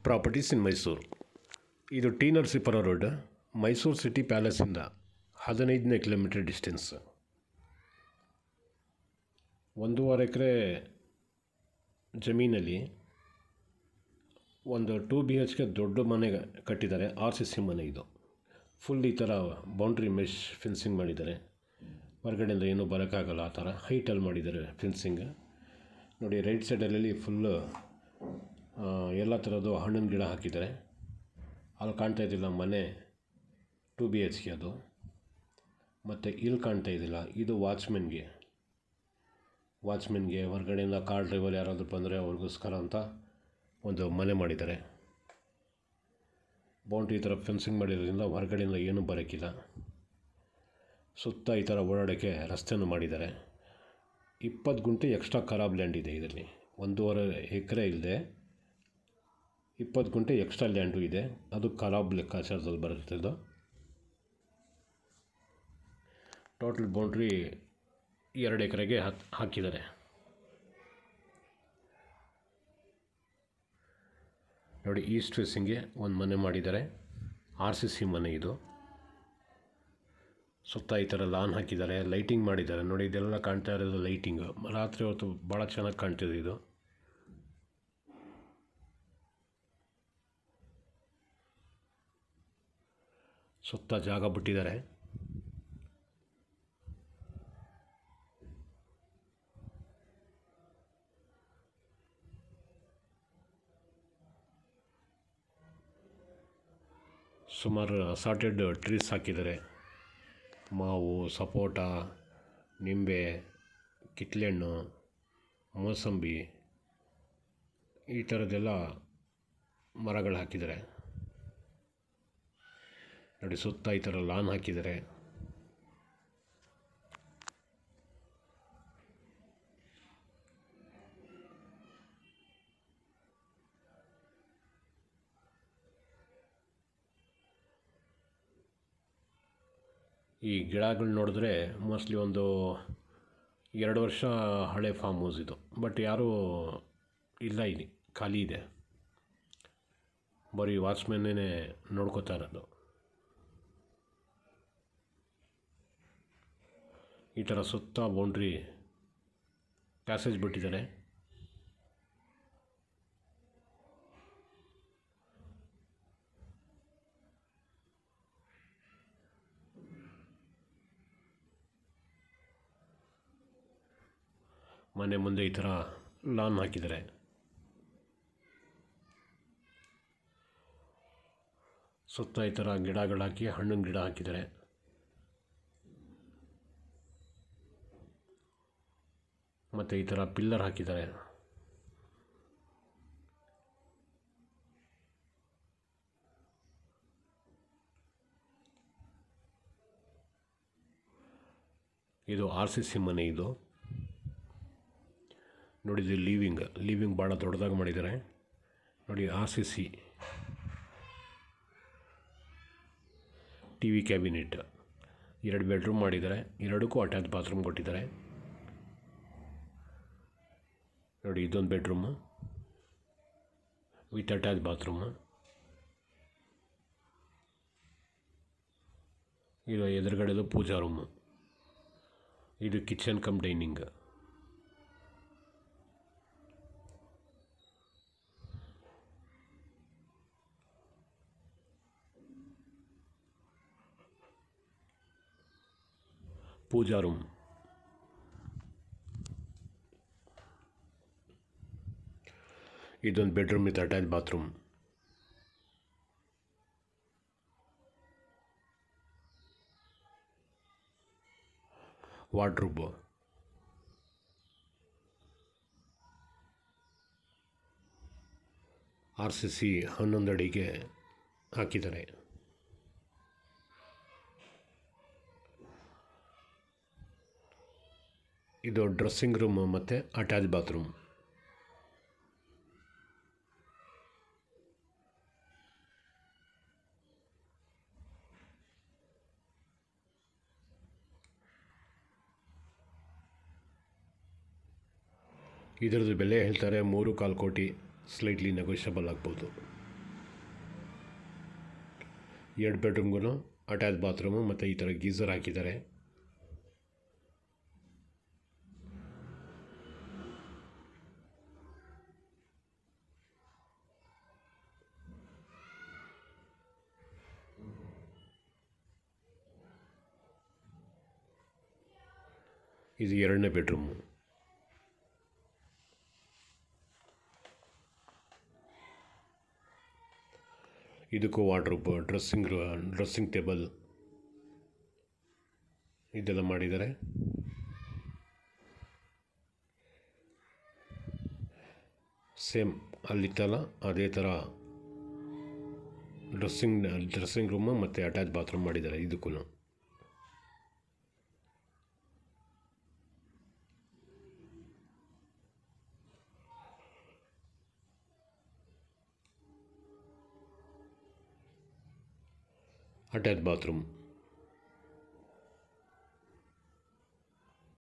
Properties in Mysuru. ಇದು T Narasipura road, Mysuru city ಪ್ಯಾಲೇಸಿಂದ 15ನೇ ಕಿಲೋಮೀಟರ್ ಡಿಸ್ಟೆನ್ಸ್. 1.5 ಎಕರೆ ಜಮೀನಲ್ಲಿ ಒಂದು 2 BHK ದೊಡ್ಡ ಮನೆ ಕಟ್ಟಿದ್ದಾರೆ. RCC ಮನೆ ಇದು. ಫುಲ್ ಈ ಥರ ಬೌಂಡ್ರಿ ಮೆಶ್ ಫೆನ್ಸಿಂಗ್ ಮಾಡಿದ್ದಾರೆ. ಹೊರಗಡೆಯಿಂದ ಏನೂ ಬರೋಕ್ಕಾಗಲ್ಲ ಆ ಥರ ಹೈಟಲ್ಲಿ ಮಾಡಿದ್ದಾರೆ ಫೆನ್ಸಿಂಗ್. ನೋಡಿ, ರೈಟ್ ಸೈಡಲ್ಲಿ ಫುಲ್ಲು ಎಲ್ಲ ಥರದ್ದು ಹಣ್ಣಿನ ಗಿಡ ಹಾಕಿದ್ದಾರೆ. ಅಲ್ಲಿ ಕಾಣ್ತಾ ಇದ್ದಿಲ್ಲ ಮನೆ 2 BHK ಅದು. ಮತ್ತು ಇಲ್ಲಿ ಕಾಣ್ತಾ ಇದ್ದಿಲ್ಲ, ಇದು ವಾಚ್ಮೆನ್ಗೆ ಹೊರಗಡೆಯಿಂದ ಕಾರ್ ಡ್ರೈವರ್ ಯಾರಾದರೂ ಬಂದರೆ ಅವ್ರಿಗೋಸ್ಕರ ಅಂತ ಒಂದು ಮನೆ ಮಾಡಿದ್ದಾರೆ. ಬೌಂಡ್ರಿ ಈ ಥರ ಫೆನ್ಸಿಂಗ್ ಮಾಡಿರೋದ್ರಿಂದ ಹೊರಗಡೆಯಿಂದ ಏನೂ ಬರೋಕ್ಕಿಲ್ಲ. ಸುತ್ತ ಈ ಥರ ಓಡಾಡೋಕ್ಕೆ ರಸ್ತೆಯನ್ನು ಮಾಡಿದ್ದಾರೆ. 20 ಗುಂಟೆ ಎಕ್ಸ್ಟ್ರಾ ಖರಾಬ್ ಲ್ಯಾಂಡ್ ಇದೆ ಇದರಲ್ಲಿ. 1.5 ಎಕರೆ ಇಲ್ಲದೆ 20 ಗುಂಟೆ ಎಕ್ಸ್ಟ್ರಾ ಲ್ಯಾಂಡು ಇದೆ. ಅದು ಖರಾಬ್ ಲೆಕ್ಕಾಚಾರದಲ್ಲಿ ಬರುತ್ತಿದ್ದು. ಟೋಟಲ್ ಬೌಂಡ್ರಿ 2 ಎಕರೆಗೆ ಹಾಕಿದ್ದಾರೆ. ನೋಡಿ, ಈಸ್ಟ್ ಫೇಸಿಂಗ್ಗೆ ಒಂದು ಮನೆ ಮಾಡಿದ್ದಾರೆ. RCC ಮನೆ ಇದು. ಸುತ್ತ ಈ ಥರ ಲಾನ್ ಹಾಕಿದ್ದಾರೆ, ಲೈಟಿಂಗ್ ಮಾಡಿದ್ದಾರೆ. ನೋಡಿ, ಇದೆಲ್ಲ ಕಾಣ್ತಾ ಇರೋದು ಲೈಟಿಂಗು. ರಾತ್ರಿ ಹೊತ್ತು ಭಾಳ ಚೆನ್ನಾಗಿ ಕಾಣ್ತಿದೆ ಇದು. ಸುತ್ತ ಜಾಗ ಬಿಟ್ಟಿದ್ದಾರೆ. ಸುಮಾರು ಅಸಾರ್ಟೆಡ್ ಟ್ರೀಸ್ ಹಾಕಿದ್ದಾರೆ. ಮಾವು, ಸಪೋಟ, ನಿಂಬೆ, ಕಿತ್ಳೆಹಣ್ಣು, ಮೋಸಂಬಿ, ಈ ಥರದ್ದೆಲ್ಲ ಮರಗಳು ಹಾಕಿದ್ದಾರೆ. ನೋಡಿ, ಸುತ್ತ ಈ ಥರ ಲಾನ್ ಹಾಕಿದ್ದಾರೆ. ಈ ಗಿಡಗಳು ನೋಡಿದ್ರೆ ಮೋಸ್ಟ್ಲಿ ಒಂದು 2 ವರ್ಷ ಹಳೆ ಫಾರ್ಮ್ ಹೌಸ್ ಇದು. ಬಟ್ ಯಾರೂ ಇಲ್ಲ, ಇಲ್ಲಿ ಖಾಲಿ ಇದೆ. ಬರೀ ವಾಚ್ಮೆನ್ನೇ ನೋಡ್ಕೋತಾ ಇರೋದು. ಈ ಥರ ಸುತ್ತ ಬೌಂಡ್ರಿ ಪ್ಯಾಸೇಜ್ ಬಿಟ್ಟಿದ್ದಾರೆ. ಮನೆ ಮುಂದೆ ಈ ಥರ ಲಾನ್ ಹಾಕಿದ್ದಾರೆ. ಸುತ್ತ ಈ ಥರ ಗಿಡಗಳು ಹಾಕಿ ಹಣ್ಣಿನ ಗಿಡ ಹಾಕಿದ್ದಾರೆ. ಮತ್ತು ಈ ಥರ ಪಿಲ್ಲರ್ ಹಾಕಿದ್ದಾರೆ. ಇದು RCC ಮನೆ ಇದು. ನೋಡಿ, ಇದು ಲಿವಿಂಗ್ ಭಾಳ ದೊಡ್ಡದಾಗಿ ಮಾಡಿದ್ದಾರೆ. ನೋಡಿ, RCC TV ಕ್ಯಾಬಿನೆಟ್ 2 ಬೆಡ್ರೂಮ್ ಮಾಡಿದ್ದಾರೆ. 2ಕ್ಕೂ ಅಟ್ಯಾಚ್ ಬಾತ್ರೂಮ್ ಕೊಟ್ಟಿದ್ದಾರೆ. ನೋಡಿ, ಇದೊಂದು ಬೆಡ್ರೂಮು ವಿತ್ ಅಟ್ಯಾಚ್ ಬಾತ್ರೂಮು. ಇದು ಎದುರುಗಡೆದು ಪೂಜಾ ರೂಮು. ಇದು ಕಿಚನ್ ಕಮ್ ಡೈನಿಂಗ್. ಪೂಜಾ ರೂಮ್. ಇದೊಂದು bedroom with attach bathroom. Wardrobe. RCC 11 ಅಡಿಗೆ ಹಾಕಿದ್ದಾರೆ. ಇದು ಡ್ರೆಸ್ಸಿಂಗ್ ರೂಮ್ ಮತ್ತು ಅಟ್ಯಾಚ್ ಬಾತ್ರೂಮ್. ಇದರದ್ದು ಬೆಲೆ ಹೇಳ್ತಾರೆ 3.25 ಕೋಟಿ, ಸ್ಲೈಟ್ಲಿ ನೆಗೋಷಿಯಬಲ್ ಆಗ್ಬೋದು. 2 ಬೆಡ್ರೂಮ್ಗೂ ಅಟ್ಯಾಚ್ ಬಾತ್ರೂಮು ಮತ್ತು ಈ ಥರ ಗೀಝರ್ ಹಾಕಿದ್ದಾರೆ. ಇದು 2ನೇ ಬೆಡ್ರೂಮು. ಇದಕ್ಕೂ ವಾರ್ಡ್ರೋಬ್, ಡ್ರೆಸ್ಸಿಂಗ್ ಟೇಬಲ್ ಇದೆಲ್ಲ ಮಾಡಿದ್ದಾರೆ. ಸೇಮ್ ಅಲ್ಲಿತ್ತಲ್ಲ ಅದೇ ಥರ ಡ್ರೆಸ್ಸಿಂಗ್ ರೂಮು ಮತ್ತು ಅಟ್ಯಾಚ್ ಬಾತ್ರೂಮ್ ಮಾಡಿದ್ದಾರೆ ಇದಕ್ಕೂ. Attach bathroom